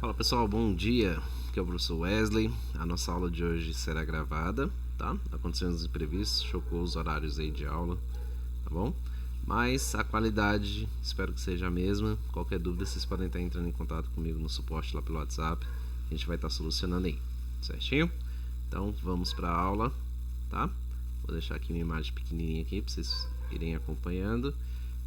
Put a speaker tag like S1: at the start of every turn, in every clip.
S1: Fala pessoal, bom dia. Aqui é o professor Wesley. A nossa aula de hoje será gravada, tá? Aconteceram uns imprevistos, chocou os horários aí de aula, tá bom? Mas a qualidade, espero que seja a mesma. Qualquer dúvida, vocês podem estar entrando em contato comigo no suporte lá pelo WhatsApp. A gente vai estar solucionando aí, certinho? Então vamos para a aula, tá? Vou deixar aqui uma imagem pequenininha aqui para vocês irem acompanhando.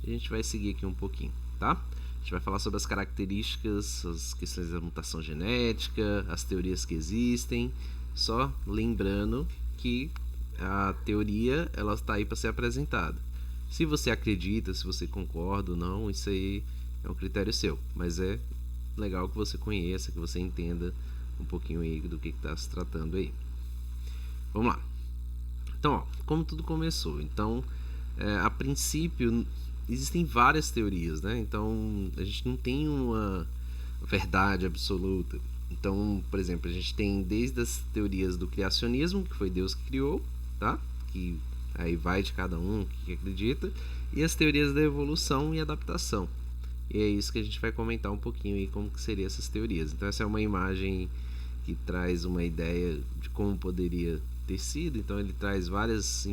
S1: E a gente vai seguir aqui um pouquinho, tá? A gente vai falar sobre as características, as questões da mutação genética, as teorias que existem. Só lembrando que a teoria ela está aí para ser apresentada. Se você acredita, se você concorda ou não, isso aí é um critério seu. Mas é legal que você conheça, que você entenda um pouquinho aí do que está se tratando aí. Vamos lá. Então, ó, como tudo começou. Então, a princípio, existem várias teorias, né? Então, a gente não tem uma verdade absoluta. Então, por exemplo, a gente tem desde as teorias do criacionismo, que foi Deus que criou, tá? Que aí vai de cada um que acredita, e as teorias da evolução e adaptação. E é isso que a gente vai comentar um pouquinho aí como que seriam essas teorias. Então, essa é uma imagem que traz uma ideia de como poderia ter sido. Então, ele traz várias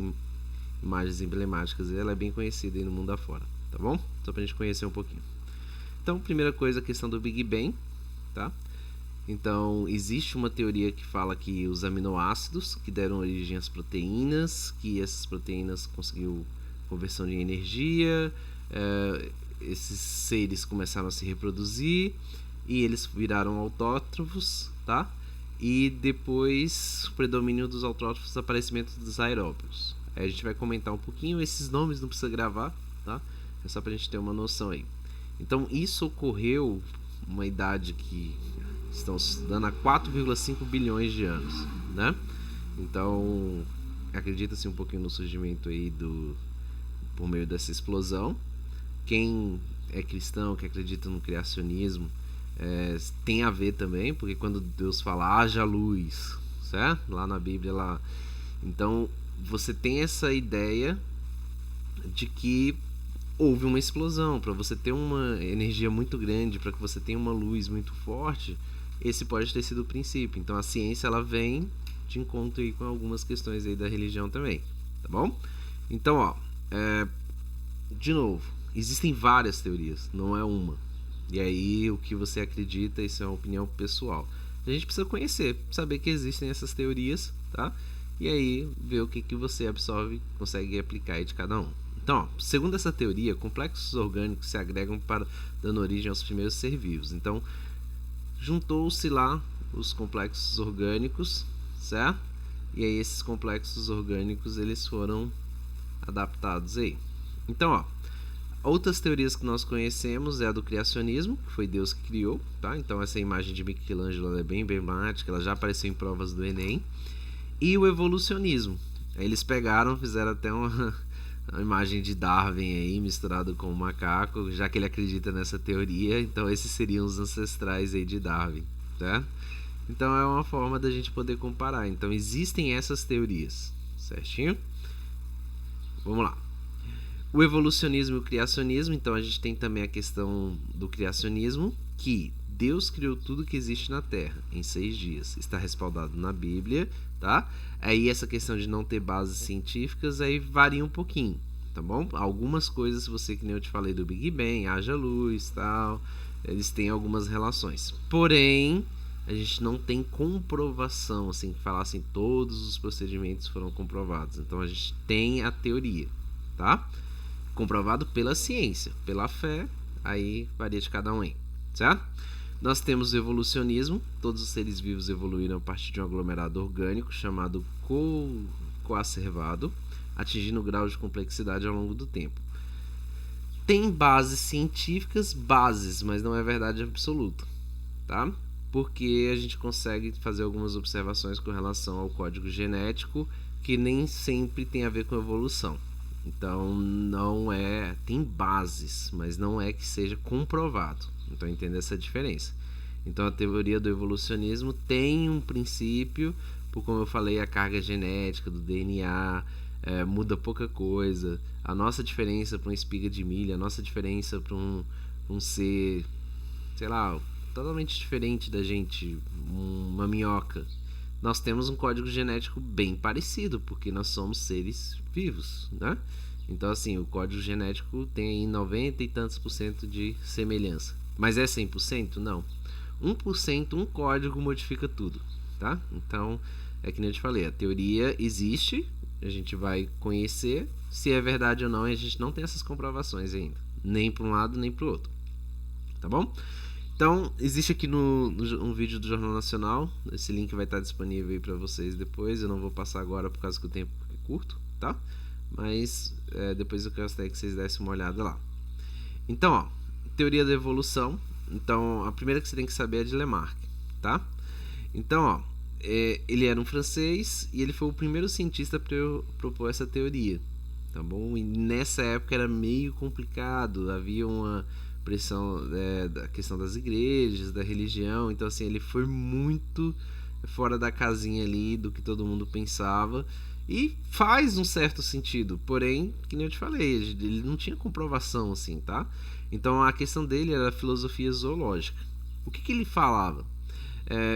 S1: imagens emblemáticas e ela é bem conhecida aí no mundo afora, tá bom? Só pra gente conhecer um pouquinho. Então, primeira coisa, a questão do Big Bang, tá? Então, existe uma teoria que fala que os aminoácidos que deram origem às proteínas, que essas proteínas conseguiu conversão de energia, esses seres começaram a se reproduzir e eles viraram autótrofos, tá? E depois o predomínio dos autótrofos, aparecimento dos aeróbios. Aí a gente vai comentar um pouquinho, esses nomes não precisa gravar, tá? É só pra gente ter uma noção aí. Então isso ocorreu uma idade que estão estudando há 4,5 bilhões de anos, né? Então acredita-se um pouquinho no surgimento aí por meio dessa explosão. Quem é cristão, que acredita no criacionismo, tem a ver também, porque quando Deus fala haja luz, certo? Lá na Bíblia lá. Então você tem essa ideia de que houve uma explosão. Para você ter uma energia muito grande, para que você tenha uma luz muito forte, esse pode ter sido o princípio. Então a ciência ela vem de encontro aí com algumas questões aí da religião também, tá bom? Então, ó, de novo, existem várias teorias, não é uma. E aí o que você acredita, isso é uma opinião pessoal. A gente precisa conhecer, saber que existem essas teorias, tá? E aí ver o que você absorve, consegue aplicar aí de cada um. Então, ó, segundo essa teoria, complexos orgânicos se agregam para dando origem aos primeiros seres vivos. Então, juntou-se lá os complexos orgânicos, certo? E aí esses complexos orgânicos eles foram adaptados aí. Então, ó, outras teorias que nós conhecemos é a do criacionismo, que foi Deus que criou, tá? Então essa imagem de Michelangelo é bem emblemática, ela já apareceu em provas do Enem. E o evolucionismo. Eles pegaram, fizeram até uma imagem de Darwin aí misturado com o macaco, já que ele acredita nessa teoria, então esses seriam os ancestrais aí de Darwin, tá? Então é uma forma da gente poder comparar. Então existem essas teorias, certinho? Vamos lá. O evolucionismo e o criacionismo, então a gente tem também a questão do criacionismo, que Deus criou tudo que existe na Terra em 6 dias. Está respaldado na Bíblia, tá? Aí essa questão de não ter bases científicas aí varia um pouquinho, tá bom? Algumas coisas, você que nem eu te falei do Big Bang, haja luz, tal, eles têm algumas relações. Porém, a gente não tem comprovação, assim, que falar assim, todos os procedimentos foram comprovados. Então a gente tem a teoria, tá? Comprovado pela ciência, pela fé, aí varia de cada um aí, certo? Nós temos o evolucionismo, todos os seres vivos evoluíram a partir de um aglomerado orgânico chamado coacervado, atingindo graus de complexidade ao longo do tempo. Tem bases científicas, mas não é verdade absoluta, tá? Porque a gente consegue fazer algumas observações com relação ao código genético que nem sempre tem a ver com evolução. Então não é, tem bases, mas não é que seja comprovado. Então entenda essa diferença. Então a teoria do evolucionismo tem um princípio, por como eu falei, a carga genética do DNA muda pouca coisa. A nossa diferença para uma espiga de milho, a nossa diferença para um ser, sei lá, totalmente diferente da gente, uma minhoca, nós temos um código genético bem parecido, porque nós somos seres vivos, né? Então, assim, o código genético tem aí 90 e tantos por cento de semelhança. Mas é 100%? Não. 1%, um código modifica tudo, tá? Então, é que nem eu te falei, a teoria existe, a gente vai conhecer, se é verdade ou não, a gente não tem essas comprovações ainda, nem para um lado nem para o outro, tá bom? Então, existe aqui um vídeo do Jornal Nacional, esse link vai estar disponível aí para vocês depois, eu não vou passar agora por causa que o tempo é curto, tá? Mas depois eu gostaria que vocês dessem uma olhada lá. Então, ó, teoria da evolução. Então, a primeira que você tem que saber é de Lamarck, tá? Então, ó, ele era um francês e ele foi o primeiro cientista a propor essa teoria, tá bom? E nessa época era meio complicado, havia uma pressão da questão das igrejas, da religião, então assim, ele foi muito fora da casinha ali do que todo mundo pensava e faz um certo sentido, porém, que nem eu te falei, ele não tinha comprovação assim, tá? Então a questão dele era a filosofia zoológica. O que ele falava?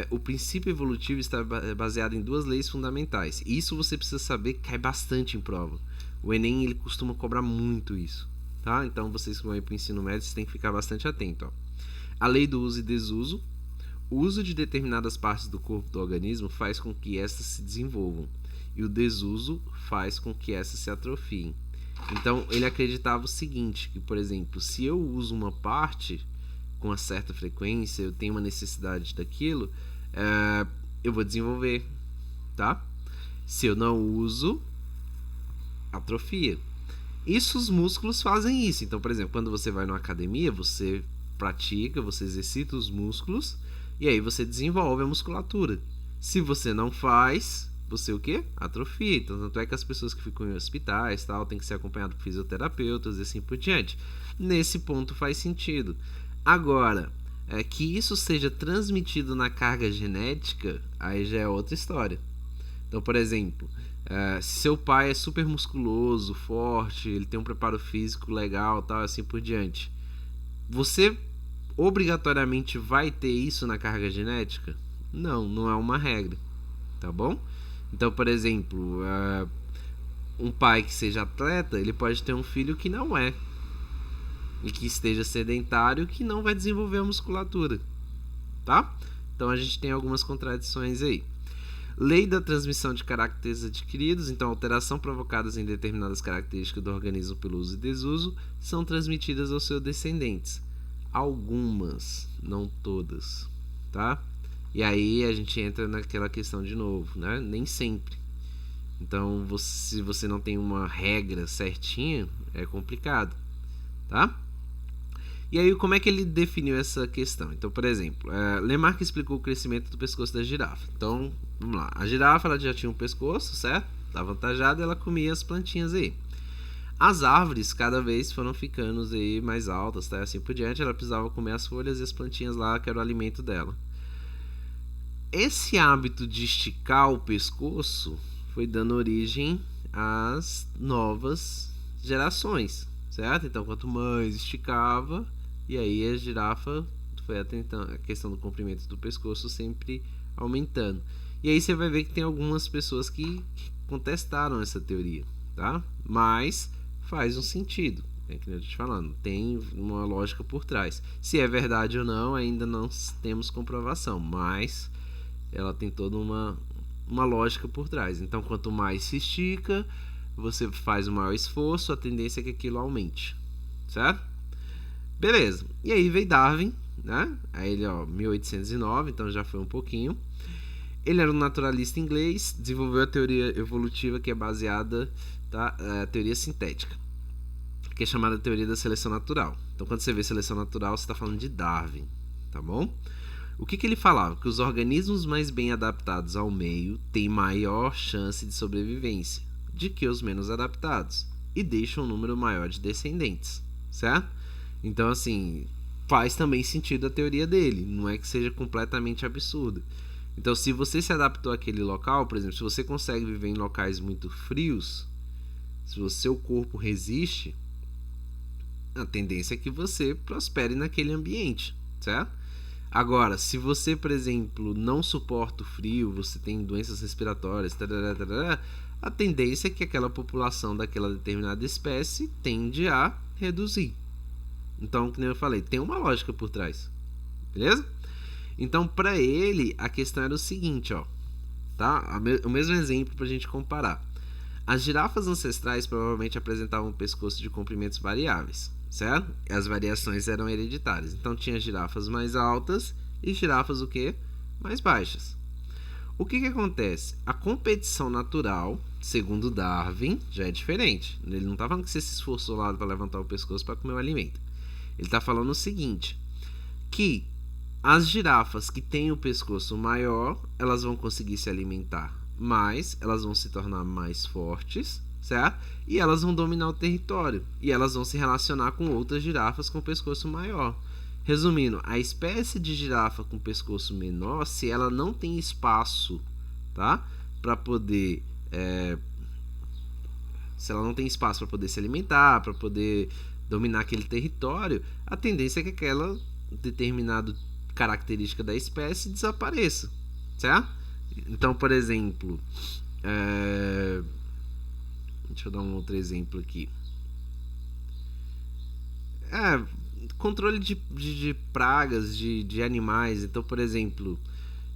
S1: O princípio evolutivo está baseado em duas leis fundamentais. Isso você precisa saber, cai bastante em prova. O Enem ele costuma cobrar muito isso, tá? Então vocês que vão para o ensino médio, vocês têm que ficar bastante atento. Ó. A lei do uso e desuso. O uso de determinadas partes do corpo do organismo faz com que estas se desenvolvam, e o desuso faz com que estas se atrofiem. Então ele acreditava o seguinte, que por exemplo, se eu uso uma parte com uma certa frequência, eu tenho uma necessidade daquilo, eu vou desenvolver, tá? Se eu não uso, atrofia. Isso os músculos fazem isso. Então, por exemplo, quando você vai numa academia, você pratica, você exercita os músculos e aí você desenvolve a musculatura. Se você não faz, você o quê? Atrofia. Então, tanto é que as pessoas que ficam em hospitais, tal, tem que ser acompanhado por fisioterapeutas e assim por diante. Nesse ponto faz sentido. Agora, que isso seja transmitido na carga genética, aí já é outra história. Então, por exemplo, se seu pai é super musculoso, forte, ele tem um preparo físico legal, tal, assim por diante, você obrigatoriamente vai ter isso na carga genética? Não, não é uma regra, tá bom? Então, por exemplo, um pai que seja atleta, ele pode ter um filho que não é, e que esteja sedentário, que não vai desenvolver a musculatura, tá? Então a gente tem algumas contradições aí. Lei da transmissão de caracteres adquiridos, então alteração provocadas em determinadas características do organismo pelo uso e desuso são transmitidas aos seus descendentes. Algumas, não todas, tá? E aí a gente entra naquela questão de novo, né? Nem sempre. Então, se você não tem uma regra certinha, é complicado, tá? E aí, como é que ele definiu essa questão? Então, por exemplo, Lamarck explicou o crescimento do pescoço da girafa. Então, vamos lá. A girafa ela já tinha um pescoço, certo? Estava avantajada, ela comia as plantinhas aí. As árvores cada vez foram ficando aí mais altas, tá? Assim por diante, ela precisava comer as folhas e as plantinhas lá, que era o alimento dela. Esse hábito de esticar o pescoço foi dando origem às novas gerações, certo? Então, quanto mais esticava, e aí a girafa foi atentando, a questão do comprimento do pescoço sempre aumentando. E aí você vai ver que tem algumas pessoas que contestaram essa teoria, tá? Mas faz um sentido, é que eu tô te falando, tem uma lógica por trás. Se é verdade ou não, ainda não temos comprovação, mas ela tem toda uma lógica por trás. Então, quanto mais se estica, você faz o maior esforço, a tendência é que aquilo aumente, certo? Beleza, e aí veio Darwin, né? Aí ele, 1809, então já foi um pouquinho. Ele era um naturalista inglês, desenvolveu a teoria evolutiva que é baseada na teoria sintética, que é chamada teoria da seleção natural. Então, quando você vê seleção natural, você está falando de Darwin, tá bom? O que ele falava? Que os organismos mais bem adaptados ao meio têm maior chance de sobrevivência de que os menos adaptados e deixam um número maior de descendentes, certo? Então, assim, faz também sentido a teoria dele, não é que seja completamente absurdo. Então, se você se adaptou àquele local, por exemplo, se você consegue viver em locais muito frios, se o seu corpo resiste, a tendência é que você prospere naquele ambiente, certo? Agora, se você, por exemplo, não suporta o frio, você tem doenças respiratórias, tarará, tarará, a tendência é que aquela população daquela determinada espécie tende a reduzir. Então, como eu falei, tem uma lógica por trás. Beleza? Então, para ele, a questão era o seguinte, ó, tá? O mesmo exemplo para a gente comparar. As girafas ancestrais provavelmente apresentavam um pescoço de comprimentos variáveis, certo? As variações eram hereditárias. Então, tinha girafas mais altas e girafas o quê? Mais baixas. O que acontece? A competição natural, segundo Darwin, já é diferente. Ele não está falando que você se esforçou lá para levantar o pescoço para comer o alimento. Ele está falando o seguinte, que as girafas que têm o pescoço maior, elas vão conseguir se alimentar mais, elas vão se tornar mais fortes, certo? E elas vão dominar o território. E elas vão se relacionar com outras girafas com pescoço maior. Resumindo, a espécie de girafa com pescoço menor, se ela não tem espaço, tá? Para poder... se ela não tem espaço para poder se alimentar, para poder dominar aquele território, a tendência é que aquela determinada característica da espécie desapareça, certo? Então, por exemplo, deixa eu dar um outro exemplo aqui. Controle de pragas, de animais. Então, por exemplo,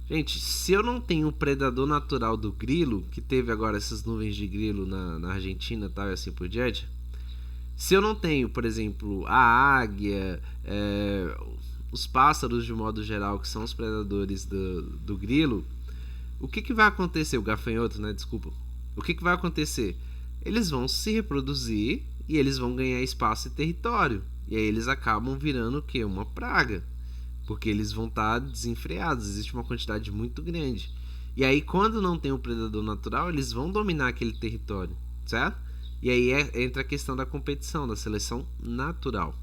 S1: gente, se eu não tenho o predador natural do grilo, que teve agora essas nuvens de grilo na Argentina e tal, e assim por diante, se eu não tenho, por exemplo, a águia, os pássaros de modo geral, que são os predadores do grilo, o que vai acontecer? O gafanhoto, né? Desculpa. O que vai acontecer? Eles vão se reproduzir e eles vão ganhar espaço e território. E aí eles acabam virando o quê? Uma praga. Porque eles vão estar desenfreados. Existe uma quantidade muito grande. E aí, quando não tem um predador natural, eles vão dominar aquele território, certo? E aí entra a questão da competição, da seleção natural.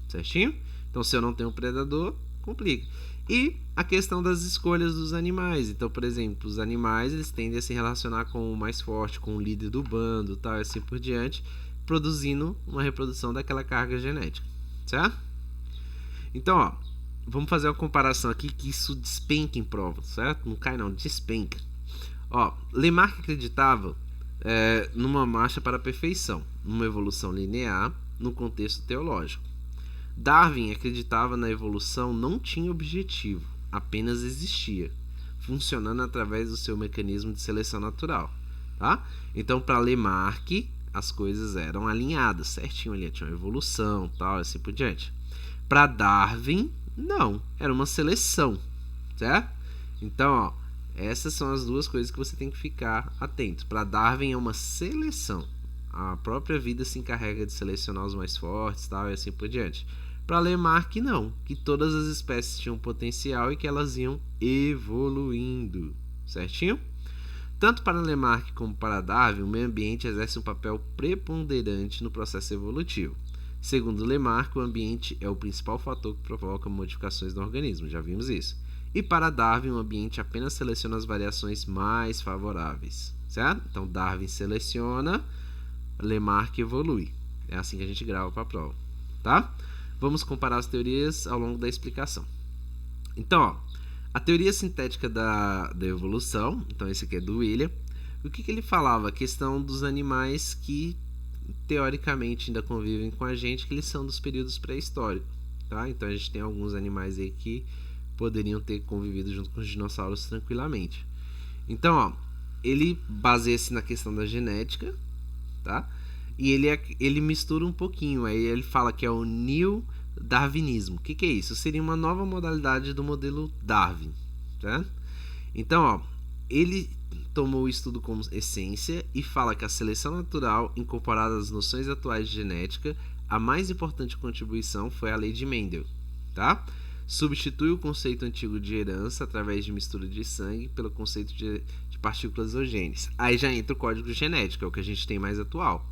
S1: Certinho? Então, se eu não tenho um predador, complica. E a questão das escolhas dos animais. Então, por exemplo, os animais eles tendem a se relacionar com o mais forte, com o líder do bando, tal, e assim por diante, produzindo uma reprodução daquela carga genética, certo? Então, ó, vamos fazer uma comparação aqui que isso despenca em prova, certo? Não cai não, despenca. Ó, Lamarck acreditava numa marcha para a perfeição, numa evolução linear, no contexto teológico. Darwin acreditava na evolução não tinha objetivo, apenas existia, funcionando através do seu mecanismo de seleção natural, tá? Então, para Lamarck, as coisas eram alinhadas, certinho ali, tinha uma evolução, tal, assim por diante. Para Darwin, não, era uma seleção, certo? Então, ó, essas são as duas coisas que você tem que ficar atento. Para Darwin é uma seleção. A própria vida se encarrega de selecionar os mais fortes, tal, e assim por diante. Para Lamarck, não, que todas as espécies tinham potencial e que elas iam evoluindo, certinho? Tanto para Lamarck como para Darwin, o meio ambiente exerce um papel preponderante no processo evolutivo. Segundo Lamarck, o ambiente é o principal fator que provoca modificações no organismo, já vimos isso. E para Darwin, o ambiente apenas seleciona as variações mais favoráveis, certo? Então, Darwin seleciona, Lamarck evolui. É assim que a gente grava para a prova, tá? Vamos comparar as teorias ao longo da explicação. Então, ó, a teoria sintética da evolução, então esse aqui é do William. O que ele falava? A questão dos animais que teoricamente ainda convivem com a gente, que eles são dos períodos pré-históricos, tá? Então a gente tem alguns animais aí que poderiam ter convivido junto com os dinossauros tranquilamente. Então, ó, ele baseia-se na questão da genética, tá? E ele mistura um pouquinho, aí ele fala que é o neo-darwinismo. O que é isso? Seria uma nova modalidade do modelo Darwin, tá? Então, ó, ele tomou o estudo como essência e fala que a seleção natural, incorporada às noções atuais de genética, a mais importante contribuição foi a lei de Mendel, tá? Substitui o conceito antigo de herança através de mistura de sangue pelo conceito de partículas isogêneas. Aí já entra o código genético, é o que a gente tem mais atual.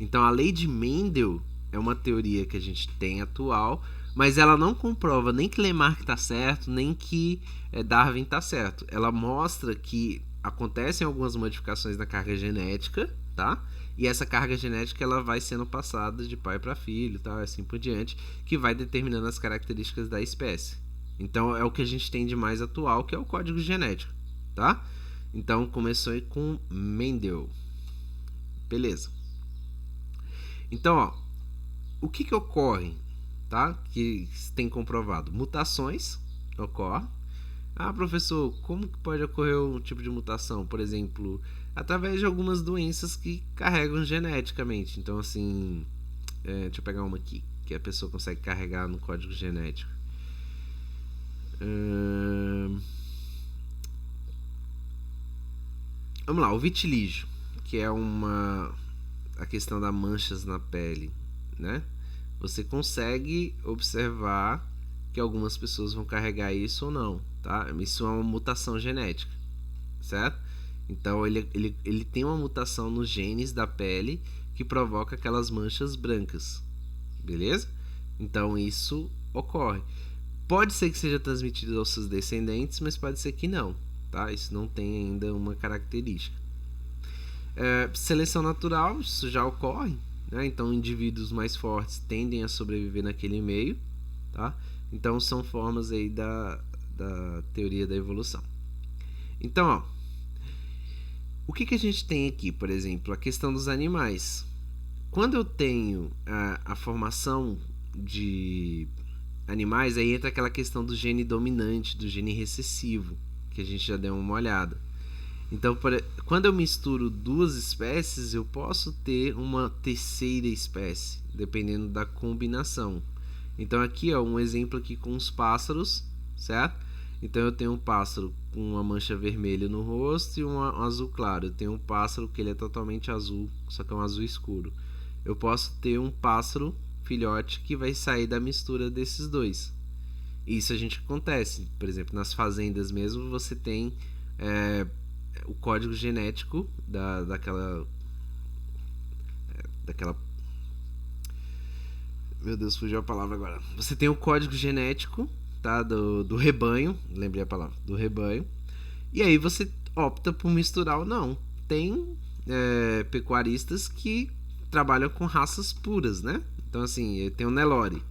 S1: Então, a lei de Mendel é uma teoria que a gente tem atual, mas ela não comprova nem que Lamarck está certo, nem que Darwin está certo. Ela mostra que acontecem algumas modificações na carga genética, tá? E essa carga genética ela vai sendo passada de pai para filho, tá? Assim por diante, que vai determinando as características da espécie. Então é o que a gente tem de mais atual, que é o código genético, tá? Então começou aí com Mendel. Beleza. Então, ó, o que ocorre, tá? Que tem comprovado? Mutações ocorrem. Ah, professor, como que pode ocorrer um tipo de mutação? Por exemplo, através de algumas doenças que carregam geneticamente. Então, assim, deixa eu pegar uma aqui, que a pessoa consegue carregar no código genético. Vamos lá, o vitilígio, que é a questão das manchas na pele, né? Você consegue observar que algumas pessoas vão carregar isso ou não, tá? Isso é uma mutação genética, certo? Então ele tem uma mutação nos genes da pele que provoca aquelas manchas brancas, beleza? Então isso ocorre. Pode ser que seja transmitido aos seus descendentes, mas pode ser que não, tá? Isso não tem ainda uma característica. Seleção natural, isso já ocorre, né? Então indivíduos mais fortes tendem a sobreviver naquele meio, tá? Então são formas aí da teoria da evolução. Então, ó, o que a gente tem aqui, por exemplo, a questão dos animais. Quando eu tenho a formação de animais, aí entra aquela questão do gene dominante, do gene recessivo, que a gente já deu uma olhada. Então, quando eu misturo duas espécies, eu posso ter uma terceira espécie, dependendo da combinação. Então aqui, ó, um exemplo aqui com os pássaros, certo? Então eu tenho um pássaro com uma mancha vermelha no rosto e um azul claro. Eu tenho um pássaro que ele é totalmente azul, só que é um azul escuro. Eu posso ter um pássaro filhote que vai sair da mistura desses dois. Isso a gente acontece, por exemplo, nas fazendas mesmo, você tem o código genético daquela meu Deus, fugiu a palavra agora. Você tem o código genético, tá, do rebanho, lembrei a palavra, do rebanho. E aí você opta por misturar ou não. Tem pecuaristas que trabalham com raças puras, né? Então assim, tem o Nelore.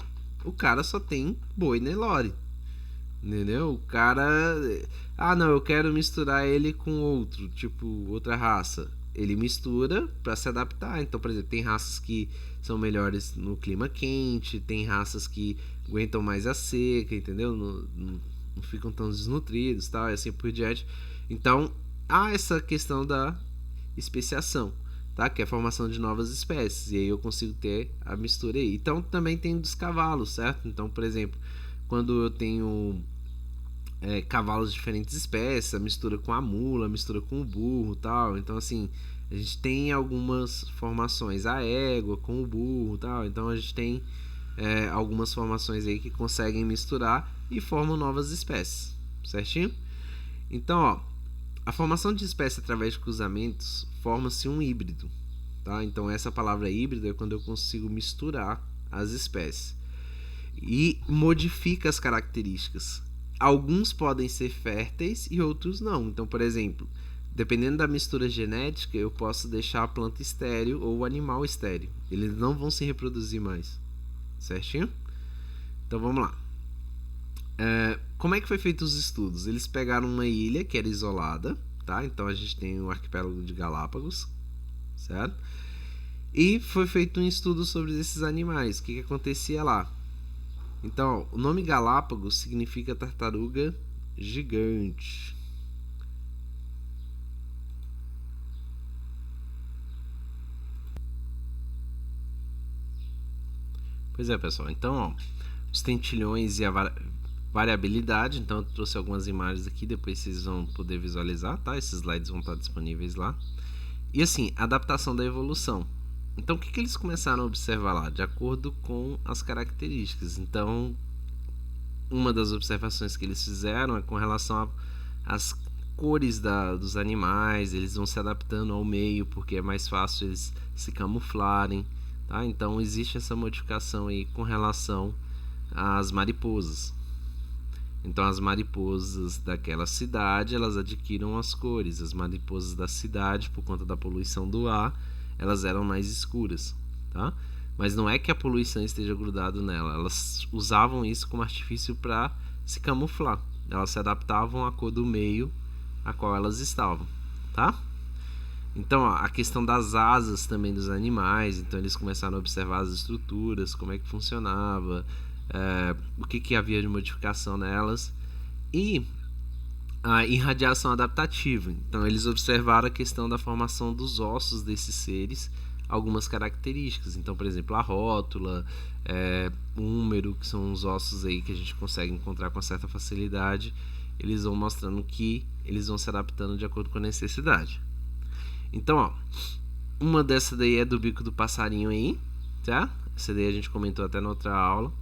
S1: O cara só tem boi Nelore. Entendeu? O cara... Ah, não, eu quero misturar ele com outro, tipo, outra raça. Ele mistura para se adaptar. Então, por exemplo, tem raças que são melhores no clima quente, tem raças que aguentam mais a seca, entendeu? Não ficam tão desnutridos, tal, e assim por diante. Então, há essa questão da especiação, tá? Que é a formação de novas espécies. E aí eu consigo ter a mistura aí. Então, também tem dos cavalos, certo? Então, por exemplo, quando eu tenho cavalos de diferentes espécies, a mistura com a mula, a mistura com o burro, tal. Então assim, a gente tem algumas formações, a égua com o burro, tal. Então a gente tem algumas formações aí que conseguem misturar e formam novas espécies, certinho? Então, ó, a formação de espécie através de cruzamentos forma-se um híbrido, tá? Então essa palavra híbrido é quando eu consigo misturar as espécies e modifica as características. Alguns podem ser férteis e outros não. Então, por exemplo, dependendo da mistura genética, eu posso deixar a planta estéril ou o animal estéril. Eles não vão se reproduzir mais. Certinho? Então, vamos lá. Como é que foi feito os estudos? Eles pegaram uma ilha que era isolada, tá? Então, a gente tem o arquipélago de Galápagos, certo? E foi feito um estudo sobre esses animais. O que acontecia lá? Então, o nome Galápagos significa tartaruga gigante. Pois é, pessoal. Então, ó, os tentilhões e a variabilidade. Então, eu trouxe algumas imagens aqui. Depois vocês vão poder visualizar, tá? Esses slides vão estar disponíveis lá. E assim, adaptação da evolução. Então, o que eles começaram a observar lá? De acordo com as características. Então, uma das observações que eles fizeram é com relação às cores dos animais. Eles vão se adaptando ao meio, porque é mais fácil eles se camuflarem, tá? Então, existe essa modificação aí com relação às mariposas. Então, as mariposas daquela cidade, elas adquiriram as cores. As mariposas da cidade, por conta da poluição do ar, elas eram mais escuras, tá? Mas não é que a poluição esteja grudada nela. Elas usavam isso como artifício para se camuflar. Elas se adaptavam à cor do meio a qual elas estavam, tá? Então, ó, a questão das asas também dos animais, então eles começaram a observar as estruturas, como é que funcionava, o que havia de modificação nelas, e a irradiação adaptativa. Então, eles observaram a questão da formação dos ossos desses seres, algumas características. Então, por exemplo, a rótula, o húmero, que são os ossos aí que a gente consegue encontrar com certa facilidade, eles vão mostrando que eles vão se adaptando de acordo com a necessidade. Então, ó, uma dessa daí é do bico do passarinho aí, tá? Essa daí a gente comentou até na outra aula.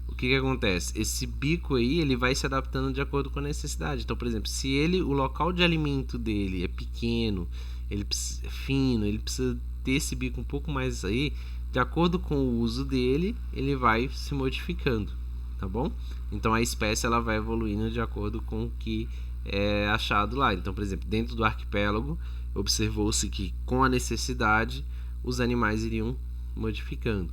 S1: O que acontece? Esse bico aí, ele vai se adaptando de acordo com a necessidade. Então, por exemplo, se o local de alimento dele é pequeno, ele é fino, ele precisa ter esse bico um pouco mais aí, de acordo com o uso dele, ele vai se modificando, tá bom? Então, a espécie ela vai evoluindo de acordo com o que é achado lá. Então, por exemplo, dentro do arquipélago, observou-se que com a necessidade os animais iriam modificando.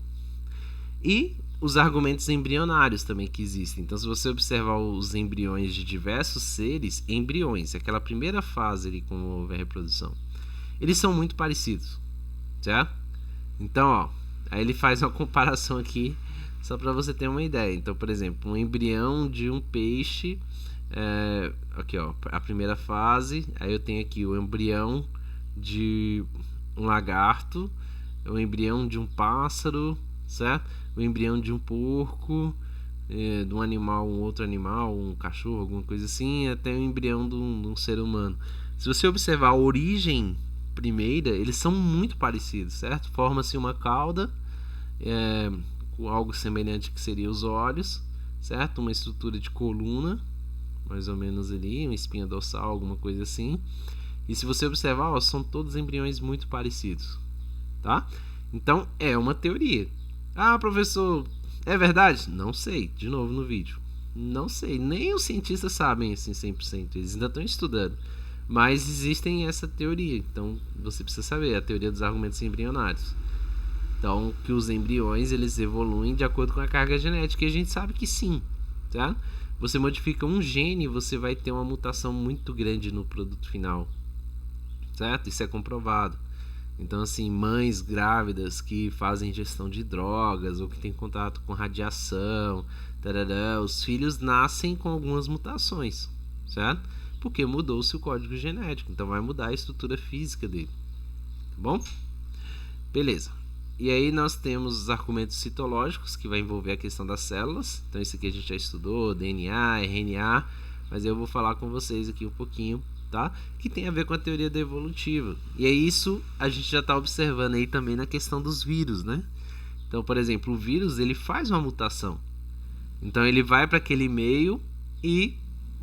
S1: E os argumentos embrionários também que existem. Então, se você observar os embriões de diversos seres, embriões, aquela primeira fase ali como houve a reprodução, eles são muito parecidos, certo? Então, ó, aí ele faz uma comparação aqui só para você ter uma ideia. Então, por exemplo, um embrião de um peixe, aqui ó, a primeira fase, aí eu tenho aqui o embrião de um lagarto, o embrião de um pássaro, certo? O embrião de um porco, de um animal, um outro animal, um cachorro, alguma coisa assim, até o embrião de um ser humano. Se você observar a origem primeira, eles são muito parecidos, certo? Forma-se uma cauda, com algo semelhante que seria os olhos, certo? Uma estrutura de coluna, mais ou menos ali, uma espinha dorsal, alguma coisa assim. E se você observar, ó, são todos embriões muito parecidos, tá? Então, é uma teoria. Ah, professor, é verdade? Não sei, de novo no vídeo. Não sei, nem os cientistas sabem assim 100%, eles ainda estão estudando. Mas existem essa teoria, então você precisa saber, a teoria dos argumentos embrionários. Então, que os embriões, eles evoluem de acordo com a carga genética, e a gente sabe que sim, tá? Você modifica um gene, você vai ter uma mutação muito grande no produto final, certo? Isso é comprovado. Então, assim, mães grávidas que fazem ingestão de drogas ou que têm contato com radiação, os filhos nascem com algumas mutações, certo? Porque mudou-se o código genético, então vai mudar a estrutura física dele, tá bom? Beleza. E aí nós temos os argumentos citológicos, que vai envolver a questão das células. Então isso aqui a gente já estudou, DNA, RNA, mas eu vou falar com vocês aqui um pouquinho, tá? Que tem a ver com a teoria da evolutiva. E é isso a gente já está observando aí também na questão dos vírus, né? Então, por exemplo, o vírus, ele faz uma mutação. Então ele vai para aquele meio e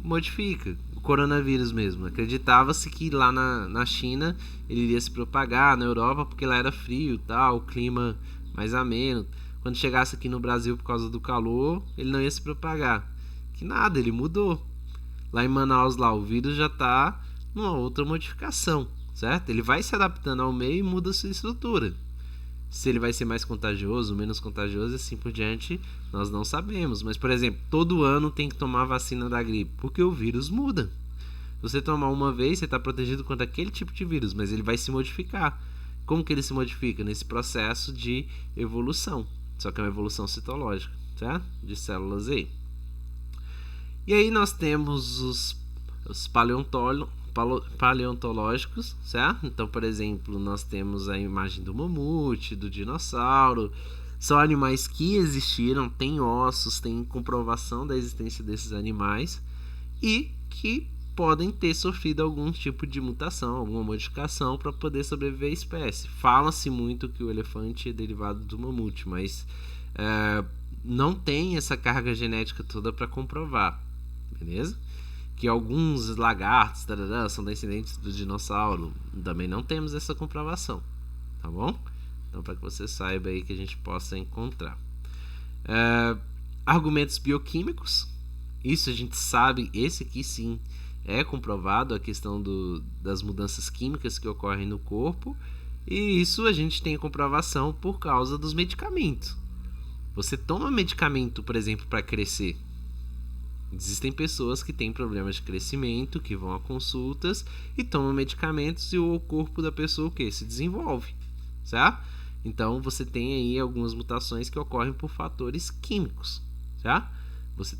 S1: modifica. O coronavírus mesmo. Acreditava-se que lá na China ele iria se propagar, na Europa porque lá era frio, tá? O clima mais ameno. Quando chegasse aqui no Brasil por causa do calor, ele não ia se propagar. Que nada, ele mudou. Lá em Manaus, lá, o vírus já está numa outra modificação, certo? Ele vai se adaptando ao meio e muda a sua estrutura. Se ele vai ser mais contagioso, menos contagioso e assim por diante, nós não sabemos. Mas, por exemplo, todo ano tem que tomar a vacina da gripe, porque o vírus muda. Se você tomar uma vez, você está protegido contra aquele tipo de vírus, mas ele vai se modificar. Como que ele se modifica? Nesse processo de evolução. Só que é uma evolução citológica, certo? De células aí. E aí nós temos os paleontológicos, certo? Então, por exemplo, nós temos a imagem do mamute, do dinossauro. São animais que existiram, têm ossos, têm comprovação da existência desses animais e que podem ter sofrido algum tipo de mutação, alguma modificação para poder sobreviver à espécie. Fala-se muito que o elefante é derivado do mamute, mas não tem essa carga genética toda para comprovar, beleza? Que alguns lagartos são descendentes do dinossauro, também não temos essa comprovação, tá bom? Então, para que você saiba aí que a gente possa encontrar. Argumentos bioquímicos, isso a gente sabe, esse aqui sim é comprovado, a questão das mudanças químicas que ocorrem no corpo, e isso a gente tem comprovação por causa dos medicamentos. Você toma medicamento, por exemplo, para crescer, Existem pessoas que têm problemas de crescimento, que vão a consultas e tomam medicamentos e o corpo da pessoa o quê? Se desenvolve, certo? Então você tem aí algumas mutações que ocorrem por fatores químicos, certo? Você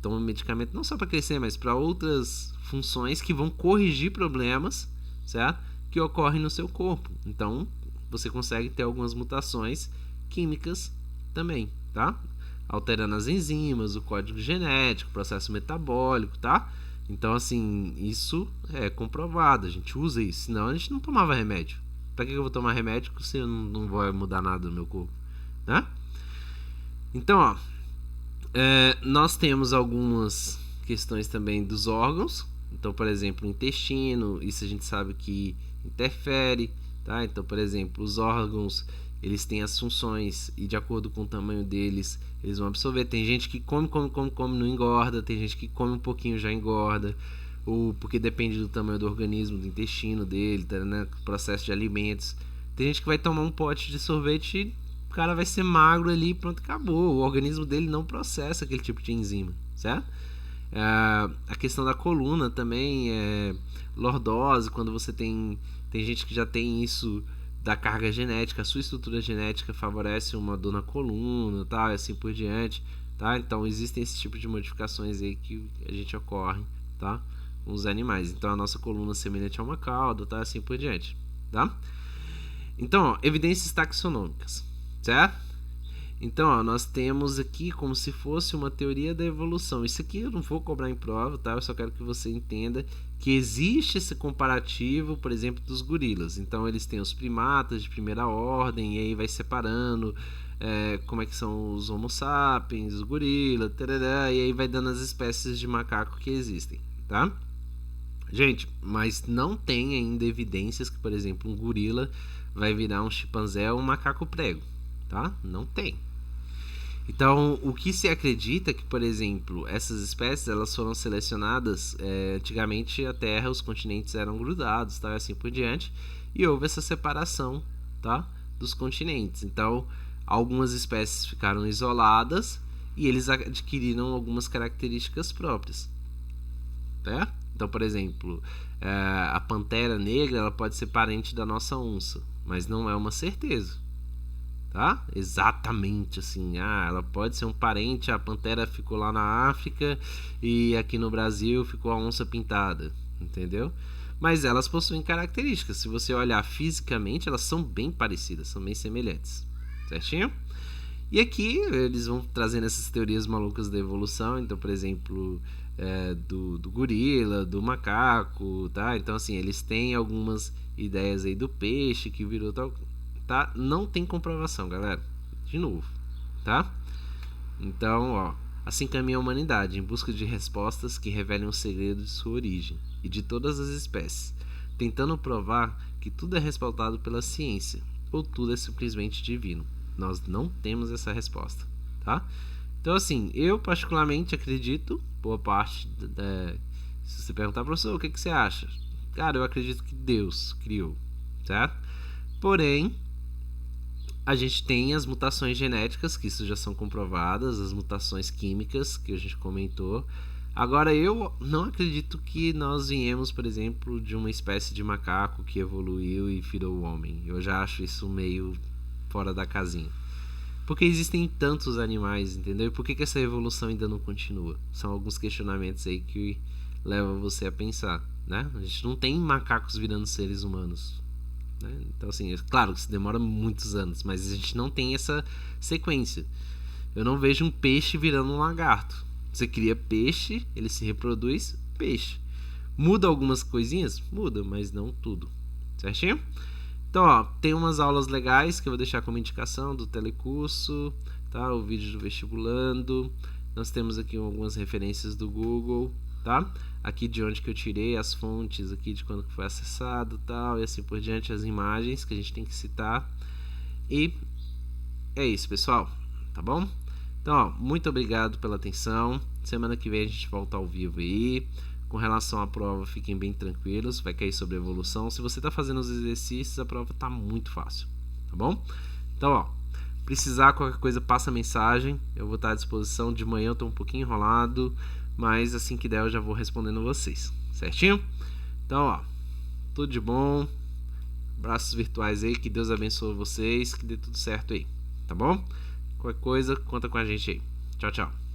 S1: toma medicamento não só para crescer, mas para outras funções que vão corrigir problemas, certo? Que ocorrem no seu corpo. Então você consegue ter algumas mutações químicas também, tá? Alterando as enzimas, o código genético, o processo metabólico, tá? Então, assim, isso é comprovado, a gente usa isso, senão a gente não tomava remédio. Pra que eu vou tomar remédio se eu não vou mudar nada no meu corpo, né? Então, ó, nós temos algumas questões também dos órgãos. Então, por exemplo, o intestino, isso a gente sabe que interfere, tá? Então, por exemplo, os órgãos, eles têm as funções e de acordo com o tamanho deles, eles vão absorver. Tem gente que come, não engorda. Tem gente que come um pouquinho já engorda. Ou porque depende do tamanho do organismo, do intestino dele, tá, né? Processo de alimentos. Tem gente que vai tomar um pote de sorvete e o cara vai ser magro ali e pronto, acabou. O organismo dele não processa aquele tipo de enzima, certo? A questão da coluna também, lordose, quando você tem gente que já tem isso da carga genética, a sua estrutura genética favorece uma dor na coluna, tá? E assim por diante, tá? Então existem esse tipo de modificações aí que a gente ocorre, tá? Com os animais. Então a nossa coluna é semelhante a uma cauda, tá? Assim por diante, tá? Então, ó, evidências taxonômicas, certo? Então, ó, nós temos aqui como se fosse uma teoria da evolução. Isso aqui eu não vou cobrar em prova, tá? Eu só quero que você entenda que existe esse comparativo, por exemplo, dos gorilas. Então, eles têm os primatas de primeira ordem, e aí vai separando como é que são os homo sapiens, os gorilas, tarará, e aí vai dando as espécies de macaco que existem, tá? Gente, mas não tem ainda evidências que, por exemplo, um gorila vai virar um chimpanzé ou um macaco prego, tá? Não tem. Então, o que se acredita é que, por exemplo, essas espécies elas foram selecionadas antigamente a Terra, os continentes eram grudados, tá? Assim por diante, e houve essa separação, tá? Dos continentes. Então, algumas espécies ficaram isoladas e eles adquiriram algumas características próprias, tá? Então, por exemplo, a pantera negra ela pode ser parente da nossa onça, mas não é uma certeza. Tá? Exatamente assim, ela pode ser um parente, a pantera ficou lá na África e aqui no Brasil ficou a onça pintada, entendeu? Mas elas possuem características, se você olhar fisicamente, elas são bem parecidas, são bem semelhantes, certinho? E aqui eles vão trazendo essas teorias malucas da evolução, então, por exemplo, do gorila, do macaco, tá? Então, assim, eles têm algumas ideias aí do peixe que virou tal, tá? Não tem comprovação, galera. De novo, tá? Então, ó, assim caminha a humanidade em busca de respostas que revelem o segredo de sua origem e de todas as espécies, tentando provar que tudo é respaldado pela ciência ou tudo é simplesmente divino. Nós não temos essa resposta, tá? Então, assim, eu particularmente acredito, boa parte se você perguntar, professor, o que você acha? Cara, eu acredito que Deus criou, certo? Porém, a gente tem as mutações genéticas, que isso já são comprovadas, as mutações químicas, que a gente comentou. Agora, eu não acredito que nós viemos, por exemplo, de uma espécie de macaco que evoluiu e virou homem. Eu já acho isso meio fora da casinha. Porque existem tantos animais, entendeu? E por que essa evolução ainda não continua? São alguns questionamentos aí que levam você a pensar, né? A gente não tem macacos virando seres humanos, né? Então, assim, claro que isso demora muitos anos, mas a gente não tem essa sequência. Eu não vejo um peixe virando um lagarto. Você cria peixe, ele se reproduz, peixe. Muda algumas coisinhas? Muda, mas não tudo. Certinho? Então, ó, tem umas aulas legais que eu vou deixar como indicação do telecurso, tá? O vídeo do vestibulando. Nós temos aqui algumas referências do Google, tá? Aqui de onde que eu tirei as fontes aqui de quando que foi acessado, tal, e assim por diante, as imagens que a gente tem que citar. E é isso, pessoal, tá bom? Então, ó, muito obrigado pela atenção. Semana que vem a gente volta ao vivo aí. Com relação à prova, fiquem bem tranquilos, vai cair sobre evolução. Se você está fazendo os exercícios, a prova está muito fácil, tá bom? Então, ó, precisar qualquer coisa, passa mensagem. Eu vou estar à disposição. De manhã eu estou um pouquinho enrolado, mas assim que der eu já vou respondendo vocês, certinho? Então, ó, tudo de bom, abraços virtuais aí, que Deus abençoe vocês, que dê tudo certo aí, tá bom? Qualquer coisa, conta com a gente aí. Tchau, tchau.